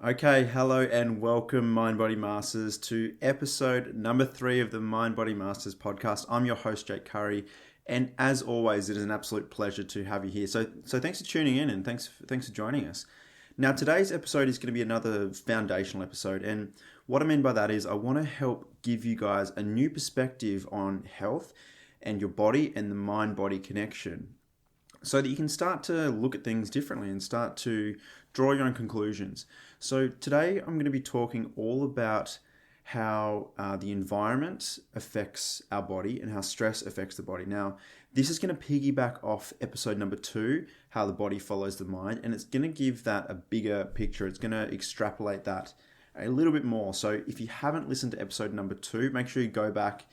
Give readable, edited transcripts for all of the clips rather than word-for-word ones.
Okay, hello and welcome, Mind Body Masters, to episode number 3 of the Mind Body Masters podcast. I'm your host, Jake Curry, and as always, it is an absolute pleasure to have you here. So thanks for tuning in and thanks for joining us. Now, today's episode is going to be another foundational episode, and what I mean by that is I want to help give you guys a new perspective on health and your body and the mind-body connection, so that you can start to look at things differently and start to draw your own conclusions. So today I'm going to be talking all about how the environment affects our body and how stress affects the body. Now, this is going to piggyback off episode number 2, how the body follows the mind, and it's going to give that a bigger picture. It's going to extrapolate that a little bit more. So if you haven't listened to episode number 2, make sure you go back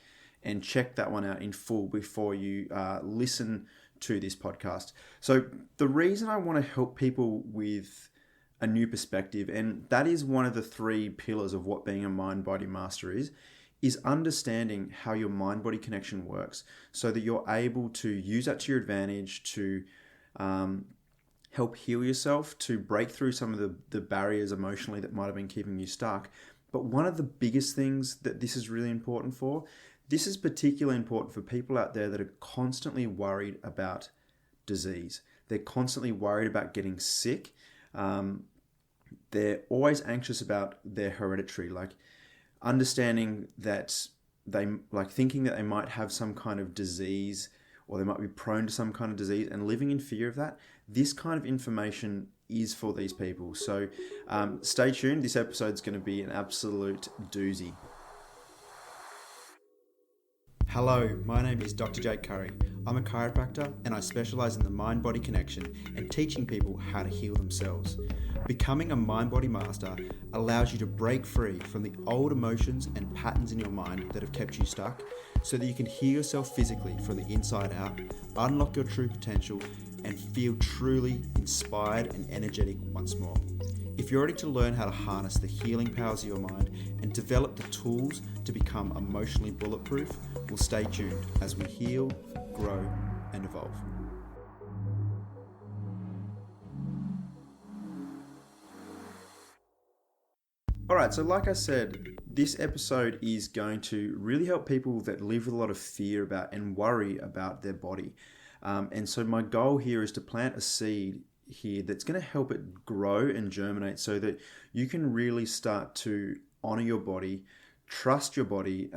and check that one out in full before you listen to this podcast. So the reason I want to help people with a new perspective, and that is one of the 3 pillars of what being a mind-body master is understanding how your mind-body connection works so that you're able to use that to your advantage to help heal yourself, to break through some of the barriers emotionally that might have been keeping you stuck. But one of the biggest things that this is really important for, this is particularly important for people out there that are constantly worried about disease. They're constantly worried about getting sick. They're always anxious about their hereditary, like understanding that thinking that they might have some kind of disease or they might be prone to some kind of disease and living in fear of that. This kind of information is for these people. So stay tuned. This episode is going to be an absolute doozy. Hello, my name is Dr. Jake Curry. I'm a chiropractor and I specialize in the mind-body connection and teaching people how to heal themselves. Becoming a mind-body master allows you to break free from the old emotions and patterns in your mind that have kept you stuck so that you can heal yourself physically from the inside out, unlock your true potential, and feel truly inspired and energetic once more. If you're ready to learn how to harness the healing powers of your mind and develop the tools to become emotionally bulletproof, well, stay tuned as we heal, grow, and evolve. Alright, so like I said, this episode is going to really help people that live with a lot of fear about and worry about their body. And so my goal here is to plant a seed here that's going to help it grow and germinate so that you can really start to honor your body, trust your body,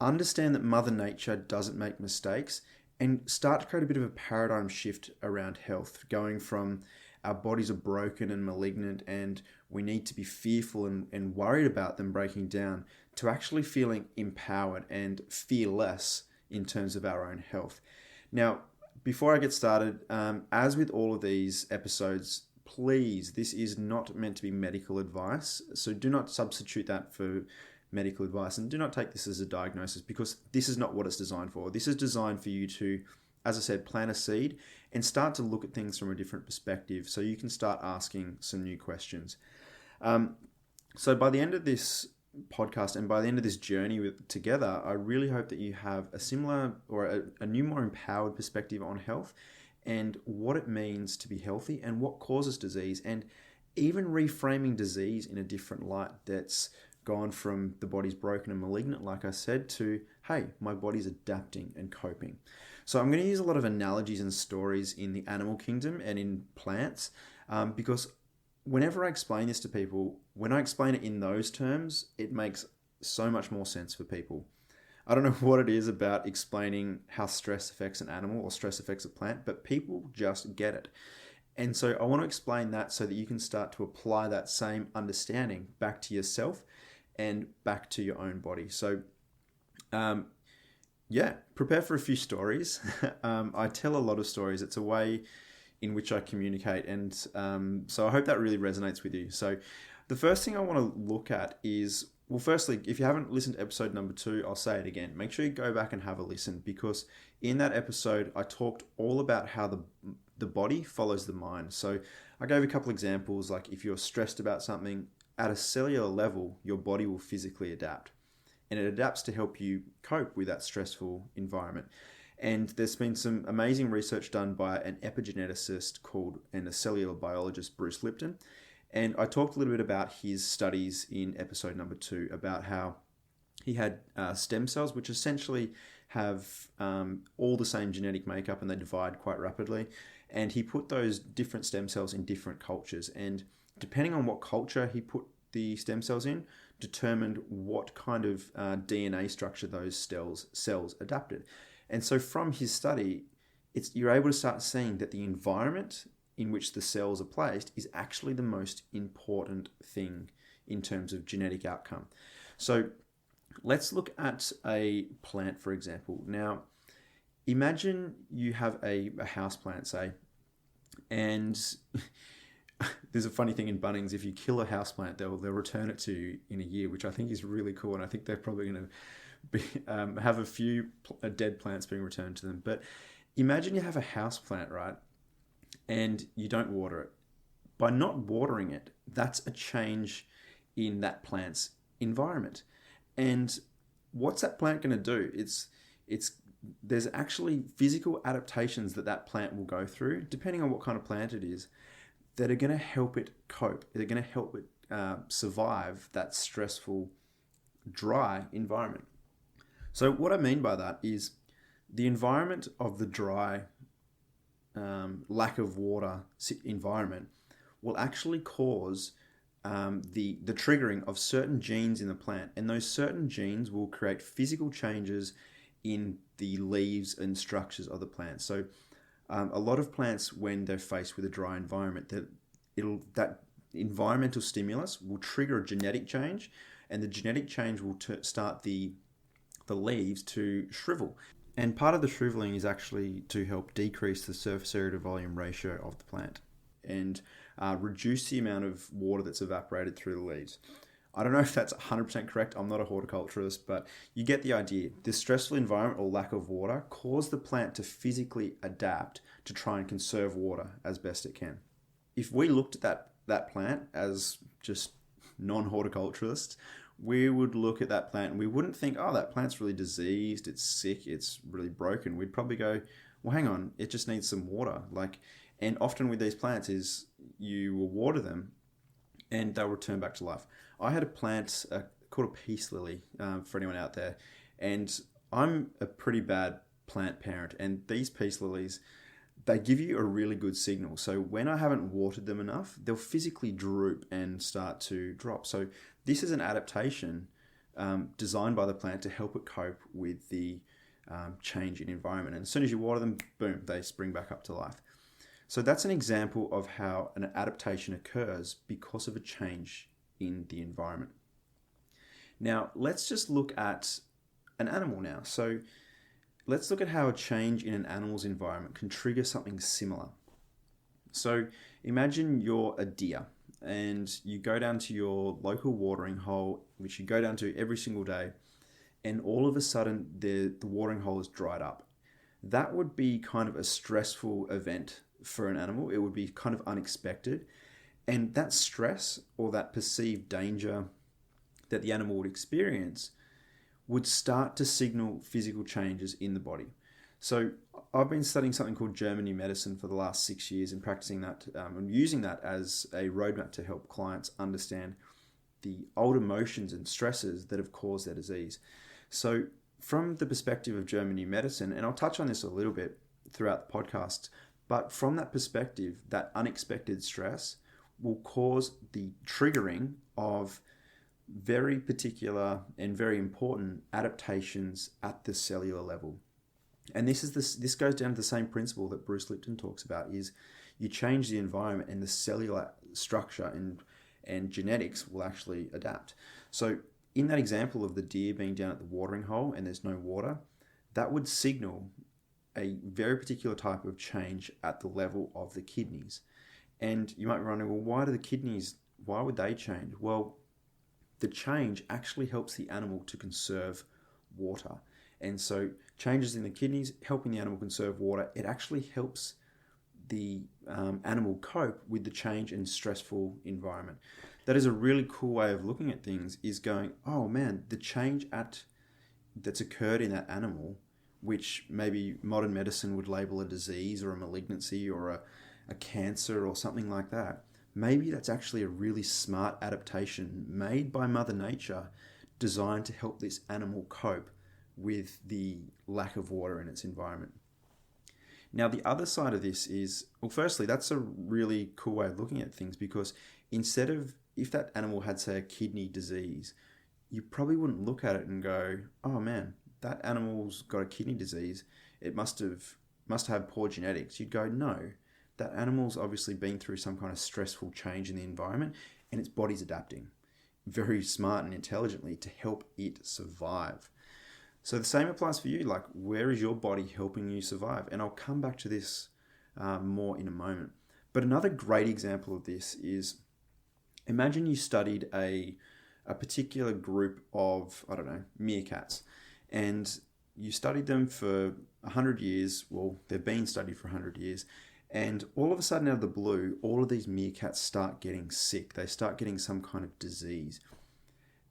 understand that Mother Nature doesn't make mistakes, and start to create a bit of a paradigm shift around health, going from our bodies are broken and malignant and we need to be fearful and worried about them breaking down to actually feeling empowered and fearless in terms of our own health. Now, before I get started, as with all of these episodes, please, this is not meant to be medical advice, so do not substitute that for medical advice and do not take this as a diagnosis because this is not what it's designed for. This is designed for you to, as I said, plant a seed and start to look at things from a different perspective so you can start asking some new questions. So by the end of this podcast and by the end of this journey together, I really hope that you have a similar or a new, more empowered perspective on health and what it means to be healthy and what causes disease, and even reframing disease in a different light that's gone from the body's broken and malignant, like I said, to, hey, my body's adapting and coping. So I'm going to use a lot of analogies and stories in the animal kingdom and in plants because whenever I explain this to people, when I explain it in those terms, it makes so much more sense for people. I don't know what it is about explaining how stress affects an animal or stress affects a plant, but people just get it. And so I want to explain that so that you can start to apply that same understanding back to yourself and back to your own body. So, prepare for a few stories. I tell a lot of stories. It's a way in which I communicate. And so I hope that really resonates with you. So the first thing I want to look at is, well, firstly, if you haven't listened to episode number 2, I'll say it again. Make sure you go back and have a listen because in that episode, I talked all about how the body follows the mind. So I gave a couple examples, like if you're stressed about something, at a cellular level, your body will physically adapt. And it adapts to help you cope with that stressful environment. And there's been some amazing research done by an epigeneticist and a cellular biologist, Bruce Lipton. And I talked a little bit about his studies in episode number 2 about how he had stem cells, which essentially have all the same genetic makeup and they divide quite rapidly. And he put those different stem cells in different cultures. And depending on what culture he put the stem cells in, determined what kind of DNA structure those cells adapted. And so from his study, you're able to start seeing that the environment in which the cells are placed is actually the most important thing in terms of genetic outcome. So let's look at a plant, for example. Now, imagine you have a house plant, say, and there's a funny thing in Bunnings. If you kill a house plant, they'll return it to you in a year, which I think is really cool. And I think they're probably going to have a few dead plants being returned to them. But imagine you have a house plant, right? And you don't water it. By not watering it, that's a change in that plant's environment. And what's that plant going to do? There's actually physical adaptations that plant will go through, depending on what kind of plant it is, that are going to help it cope. They're going to help it survive that stressful, dry environment. So what I mean by that is the environment of the dry, lack of water environment will actually cause the triggering of certain genes in the plant. And those certain genes will create physical changes in the leaves and structures of the plant. So a lot of plants, when they're faced with a dry environment, that environmental stimulus will trigger a genetic change, and the genetic change will start the leaves to shrivel. And part of the shriveling is actually to help decrease the surface area to volume ratio of the plant and reduce the amount of water that's evaporated through the leaves. I don't know if that's 100% correct. I'm not a horticulturist, but you get the idea. This stressful environment or lack of water caused the plant to physically adapt to try and conserve water as best it can. If we looked at that plant as just non-horticulturists, we would look at that plant and we wouldn't think, oh, that plant's really diseased, it's sick, it's really broken. We'd probably go, well, hang on, it just needs some water. And often with these plants is you will water them and they'll return back to life. I had a plant called a peace lily, for anyone out there, and I'm a pretty bad plant parent, and these peace lilies, they give you a really good signal. So when I haven't watered them enough, they'll physically droop and start to drop. So this is an adaptation designed by the plant to help it cope with the change in environment. And as soon as you water them, boom, they spring back up to life. So that's an example of how an adaptation occurs because of a change in the environment. Now, let's just look at an animal now. So let's look at how a change in an animal's environment can trigger something similar. So imagine you're a deer and you go down to your local watering hole, which you go down to every single day, and all of a sudden the watering hole is dried up. That would be kind of a stressful event for an animal. It would be kind of unexpected. And that stress or that perceived danger that the animal would experience would start to signal physical changes in the body. So I've been studying something called German new medicine for the last 6 years and practicing that and using that as a roadmap to help clients understand the old emotions and stresses that have caused their disease. So from the perspective of German new medicine, and I'll touch on this a little bit throughout the podcast, but from that perspective, that unexpected stress will cause the triggering of very particular and very important adaptations at the cellular level. And this goes down to the same principle that Bruce Lipton talks about, is you change the environment and the cellular structure and genetics will actually adapt. So in that example of the deer being down at the watering hole and there's no water, that would signal a very particular type of change at the level of the kidneys. And you might be wondering, well, why would they change? Well, the change actually helps the animal to conserve water. And so changes in the kidneys, helping the animal conserve water, it actually helps the animal cope with the change in stressful environment. That is a really cool way of looking at things, is going, oh man, the change that's occurred in that animal, which maybe modern medicine would label a disease or a malignancy or a cancer or something like that. maybe that's actually a really smart adaptation made by Mother Nature designed to help this animal cope with the lack of water in its environment. Now, the other side of this is, well, firstly, that's a really cool way of looking at things, because instead of, if that animal had, say, a kidney disease, you probably wouldn't look at it and go, oh man, that animal's got a kidney disease. It must have poor genetics. You'd go, no, that animal's obviously been through some kind of stressful change in the environment and its body's adapting very smart and intelligently to help it survive. So the same applies for you. Like, where is your body helping you survive? And I'll come back to this more in a moment. But another great example of this is, imagine you studied a particular group of, I don't know, meerkats, and you studied them for 100 years. Well, they've been studied for 100 years. And all of a sudden, out of the blue, all of these meerkats start getting sick. They start getting some kind of disease.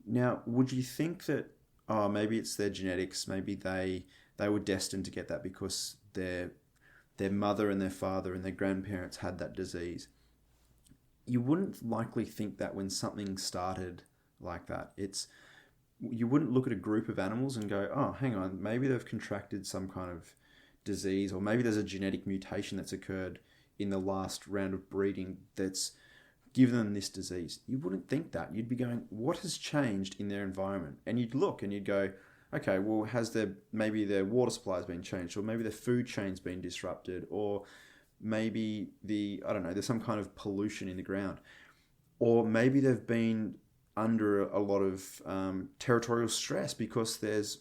Now, would you think that, oh, maybe it's their genetics, maybe they were destined to get that because their mother and their father and their grandparents had that disease? You wouldn't likely think that when something started like that. You wouldn't look at a group of animals and go, oh, hang on, maybe they've contracted some kind of disease, or maybe there's a genetic mutation that's occurred in the last round of breeding that's given them this disease. You wouldn't think that. You'd be going, what has changed in their environment? And you'd look and you'd go, okay, well, maybe their water supply has been changed, or maybe their food chain's been disrupted, or maybe there's some kind of pollution in the ground, or maybe they've been under a lot of territorial stress because there's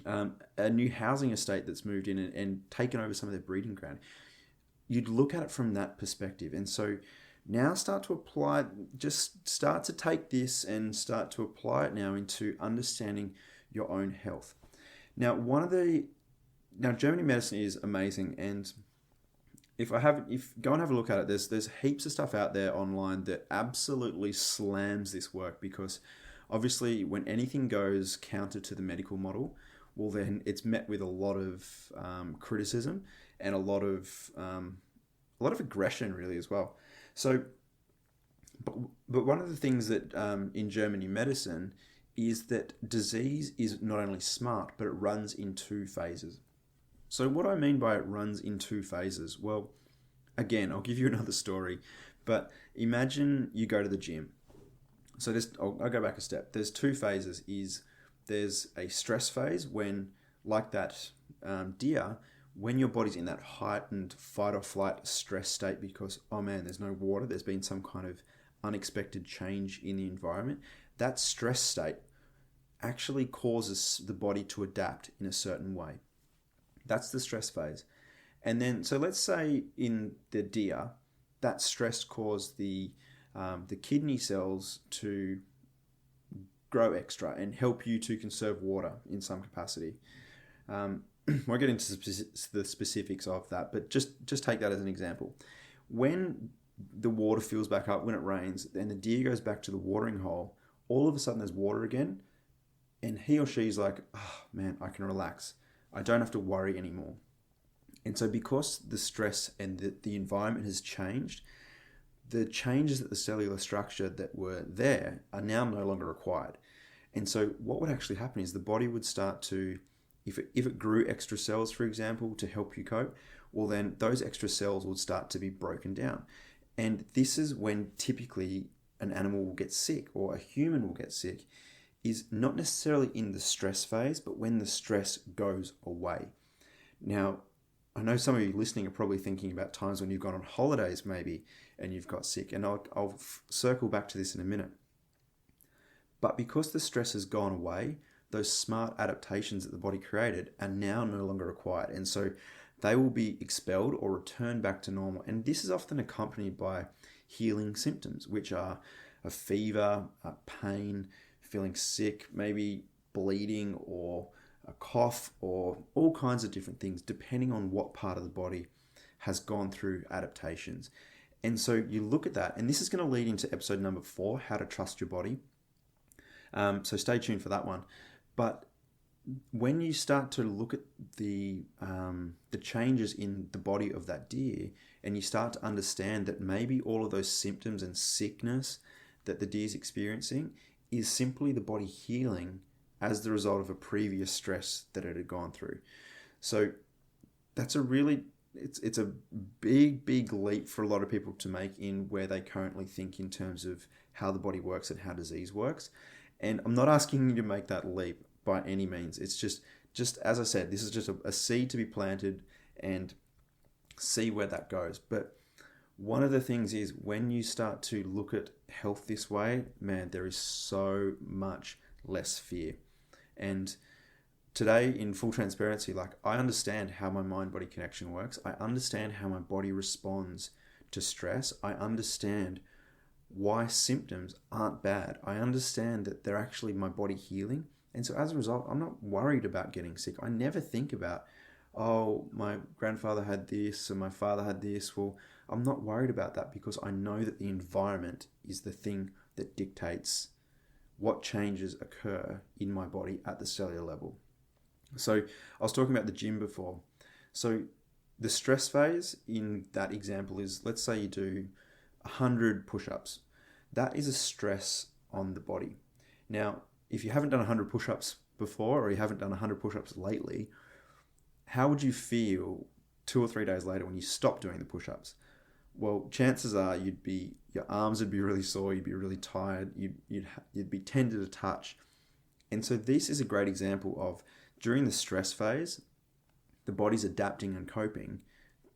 a new housing estate that's moved in and taken over some of their breeding ground. You'd look at it from that perspective. And so now start to take this and start to apply it now into understanding your own health. Now, Germany medicine is amazing. And go and have a look at it, there's heaps of stuff out there online that absolutely slams this work, because obviously when anything goes counter to the medical model, well, then it's met with a lot of criticism and a lot of aggression, really, as well. So, but one of the things that in Germany medicine is that disease is not only smart, but it runs in two phases. So what I mean by it runs in two phases, well, again, I'll give you another story, but imagine you go to the gym. So I'll go back a step. There's two phases. There's a stress phase when, like that deer, when your body's in that heightened fight or flight stress state because, oh man, there's no water, there's been some kind of unexpected change in the environment, that stress state actually causes the body to adapt in a certain way. That's the stress phase. And then, so let's say in the deer, that stress caused the kidney cells to grow extra and help you to conserve water in some capacity. Won't get into the specifics of that, but just take that as an example. When the water fills back up, when it rains, and the deer goes back to the watering hole, all of a sudden there's water again, and he or she's like, oh man, I can relax. I don't have to worry anymore. And so because the stress and the environment has changed, the changes at the cellular structure that were there are now no longer required. And so what would actually happen is the body would start to, if it grew extra cells, for example, to help you cope, well then those extra cells would start to be broken down. And this is when typically an animal will get sick or a human will get sick, is not necessarily in the stress phase, but when the stress goes away. Now, I know some of you listening are probably thinking about times when you've gone on holidays maybe and you've got sick, and I'll circle back to this in a minute. But because the stress has gone away, those smart adaptations that the body created are now no longer required. And so they will be expelled or returned back to normal. And this is often accompanied by healing symptoms, which are a fever, a pain, feeling sick, maybe bleeding or a cough, or all kinds of different things, depending on what part of the body has gone through adaptations. And so you look at that, and this is going to lead into episode number 4, how to trust your body. So stay tuned for that one. But when you start to look at the changes in the body of that deer, and you start to understand that maybe all of those symptoms and sickness that the deer is experiencing is simply the body healing as the result of a previous stress that it had gone through. So that's it's a big leap for a lot of people to make in where they currently think in terms of how the body works and how disease works. And I'm not asking you to make that leap by any means. It's just as I said, this is just a seed to be planted and see where that goes. But one of the things is, when you start to look at health this way, man, there is so much less fear. And today, in full transparency, like, I understand how my mind-body connection works. I understand how my body responds to stress. I understand why symptoms aren't bad. I understand that they're actually my body healing. And so as a result, I'm not worried about getting sick. I never think about, oh, my grandfather had this or my father had this. Well, I'm not worried about that, because I know that the environment is the thing that dictates what changes occur in my body at the cellular level. So I was talking about the gym before. So the stress phase in that example is, let's say you do 100 push-ups. That is a stress on the body. Now, if you haven't done 100 push-ups before, or you haven't done 100 push-ups lately, how would you feel 2 or 3 days later when you stop doing the push-ups? Well, chances are your arms would be really sore, you'd be really tired, you'd be tender to touch. And so this is a great example of, during the stress phase, the body's adapting and coping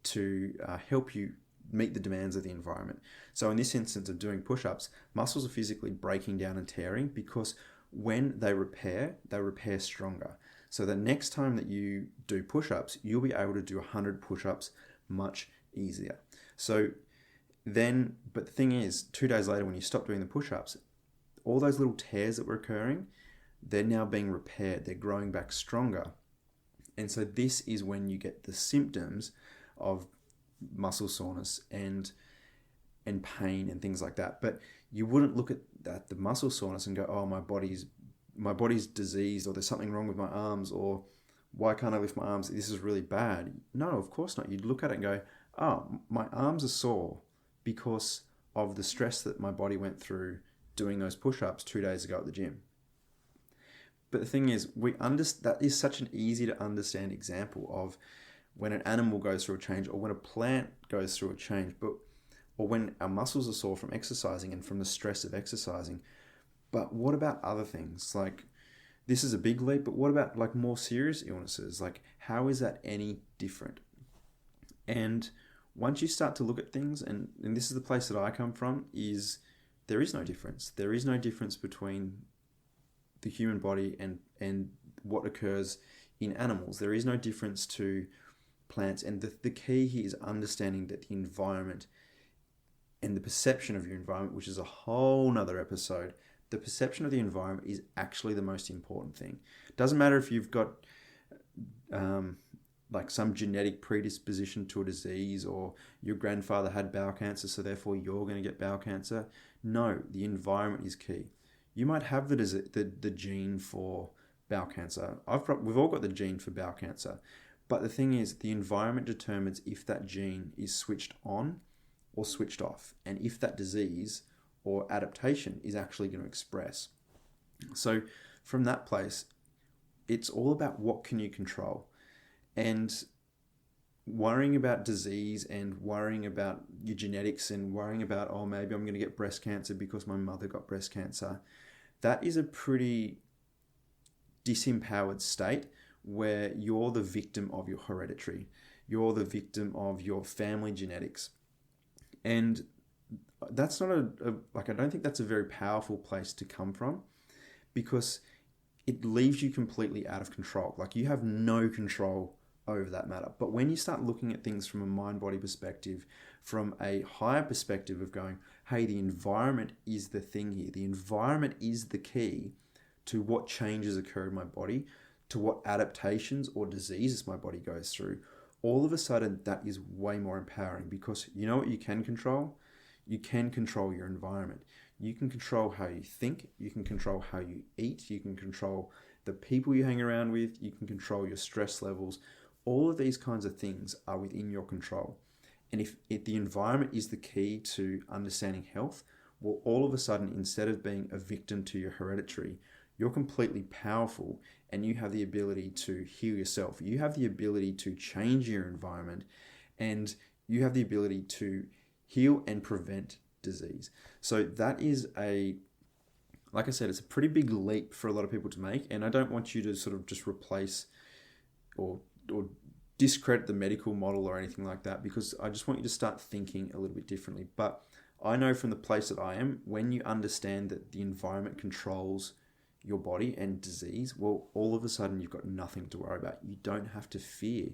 to help you meet the demands of the environment. So in this instance of doing push-ups, muscles are physically breaking down and tearing, because when they repair stronger. So the next time that you do push-ups, you'll be able to do 100 push-ups much easier. So then, but the thing is, 2 days later when you stop doing the push-ups, all those little tears that were occurring, they're now being repaired. They're growing back stronger. And so this is when you get the symptoms of muscle soreness and pain and things like that. But you wouldn't look at that, the muscle soreness, and go, oh, my body's diseased, or there's something wrong with my arms, or why can't I lift my arms? This is really bad. No, of course not. You'd look at it and go, oh, my arms are sore because of the stress that my body went through doing those push-ups 2 days ago at the gym. But the thing is, that is such an easy to understand example of when an animal goes through a change, or when a plant goes through a change, or when our muscles are sore from exercising and from the stress of exercising. But what about other things? Like, this is a big leap, but what about like more serious illnesses? Like, how is that any different? And once you start to look at things, and this is the place that I come from, is there is no difference. There is no difference between the human body and what occurs in animals. There is no difference to plants. And the key here is understanding that the environment and the perception of your environment, which is a whole nother episode, the perception of the environment is actually the most important thing. It doesn't matter if you've got like some genetic predisposition to a disease, or your grandfather had bowel cancer, so therefore you're going to get bowel cancer. No, the environment is key. You might have the gene for bowel cancer. We've all got the gene for bowel cancer. But the thing is, the environment determines if that gene is switched on or switched off, and if that disease or adaptation is actually going to express. So from that place, it's all about what can you control. And worrying about disease and worrying about your genetics and worrying about, oh, maybe I'm going to get breast cancer because my mother got breast cancer, that is a pretty disempowered state where you're the victim of your hereditary. You're the victim of your family genetics. And that's not I don't think that's a very powerful place to come from, because it leaves you completely out of control. Like, you have no control over that matter. But when you start looking at things from a mind-body perspective, from a higher perspective of going, hey, the environment is the thing here. The environment is the key to what changes occur in my body, to what adaptations or diseases my body goes through. All of a sudden, that is way more empowering, because you know what you can control? You can control your environment. You can control how you think. You can control how you eat. You can control the people you hang around with, you can control your stress levels. All of these kinds of things are within your control. And if the environment is the key to understanding health, well, all of a sudden, instead of being a victim to your hereditary, you're completely powerful and you have the ability to heal yourself. You have the ability to change your environment, and you have the ability to heal and prevent disease. So that is like I said, it's a pretty big leap for a lot of people to make. And I don't want you to sort of just replace or discredit the medical model or anything like that, because I just want you to start thinking a little bit differently. But I know from the place that I am, when you understand that the environment controls your body and disease, well, all of a sudden you've got nothing to worry about. You don't have to fear.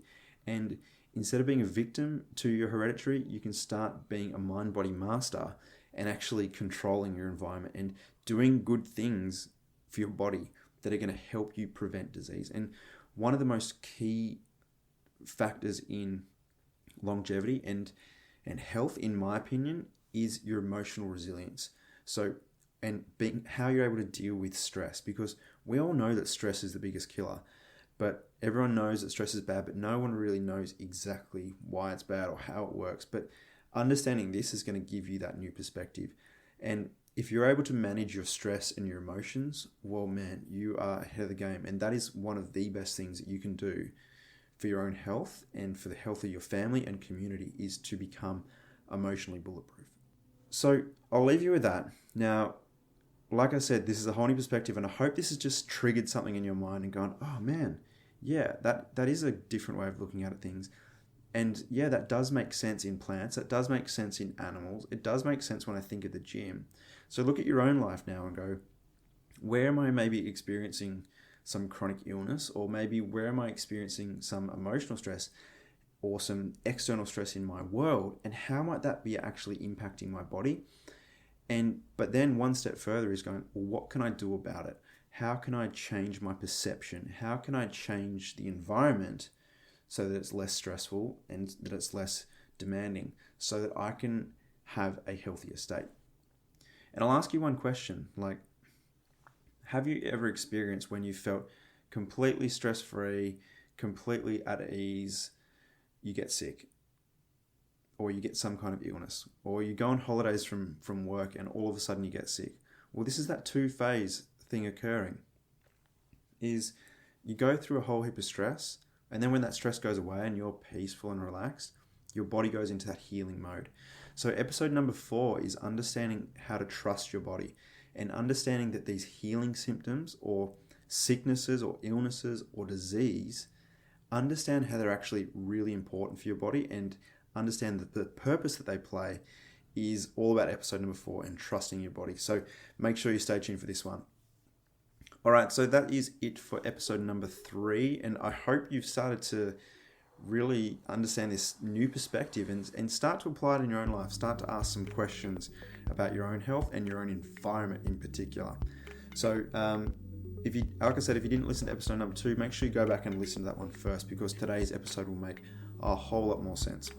And instead of being a victim to your hereditary, you can start being a mind-body master and actually controlling your environment and doing good things for your body that are going to help you prevent disease. And one of the most key factors in longevity and health, in my opinion, is your emotional resilience. So, and being how you're able to deal with stress, because we all know that stress is the biggest killer, but everyone knows that stress is bad, but no one really knows exactly why it's bad or how it works. But understanding this is going to give you that new perspective. And if you're able to manage your stress and your emotions, well, man, you are ahead of the game. And that is one of the best things that you can do for your own health and for the health of your family and community, is to become emotionally bulletproof. So I'll leave you with that. Now, like I said, this is a whole new perspective, and I hope this has just triggered something in your mind and gone, oh man, yeah, that is a different way of looking at things. And yeah, that does make sense in plants. That does make sense in animals. It does make sense when I think of the gym. So look at your own life now and go, where am I maybe experiencing some chronic illness, or maybe where am I experiencing some emotional stress or some external stress in my world, and how might that be actually impacting my body? But then one step further is going, well, what can I do about it? How can I change my perception? How can I change the environment so that it's less stressful and that it's less demanding, so that I can have a healthier state? And I'll ask you one question, like, have you ever experienced when you felt completely stress-free, completely at ease, you get sick, or you get some kind of illness, or you go on holidays from work and all of a sudden you get sick? Well, this is that two-phase thing occurring, is you go through a whole heap of stress, and then when that stress goes away and you're peaceful and relaxed, your body goes into that healing mode. So episode number 4 is understanding how to trust your body, and understanding that these healing symptoms or sicknesses or illnesses or disease, understand how they're actually really important for your body, and understand that the purpose that they play is all about episode number 4 and trusting your body. So make sure you stay tuned for this one. All right, so that is it for episode number 3, and I hope you've started to really understand this new perspective and start to apply it in your own life. Start to ask some questions about your own health and your own environment in particular. So if you didn't listen to episode number 2, make sure you go back and listen to that one first, because today's episode will make a whole lot more sense.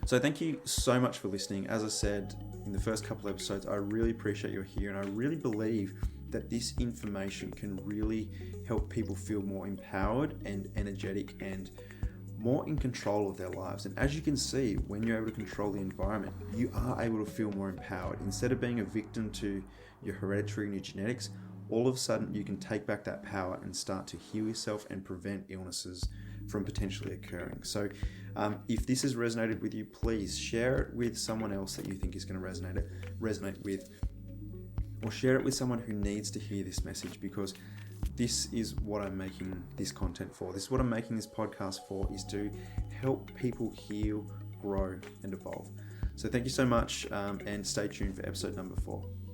So thank you so much for listening. As I said in the first couple of episodes, I really appreciate you're here, and I really believe that this information can really help people feel more empowered and energetic and more in control of their lives. And as you can see, when you're able to control the environment, you are able to feel more empowered. Instead of being a victim to your hereditary and your genetics, all of a sudden you can take back that power and start to heal yourself and prevent illnesses from potentially occurring. So if this has resonated with you, please share it with someone else that you think is going to resonate with, or share it with someone who needs to hear this message, because this is what I'm making this content for. This is what I'm making this podcast for, is to help people heal, grow, and evolve. So thank you so much, and stay tuned for episode number 4.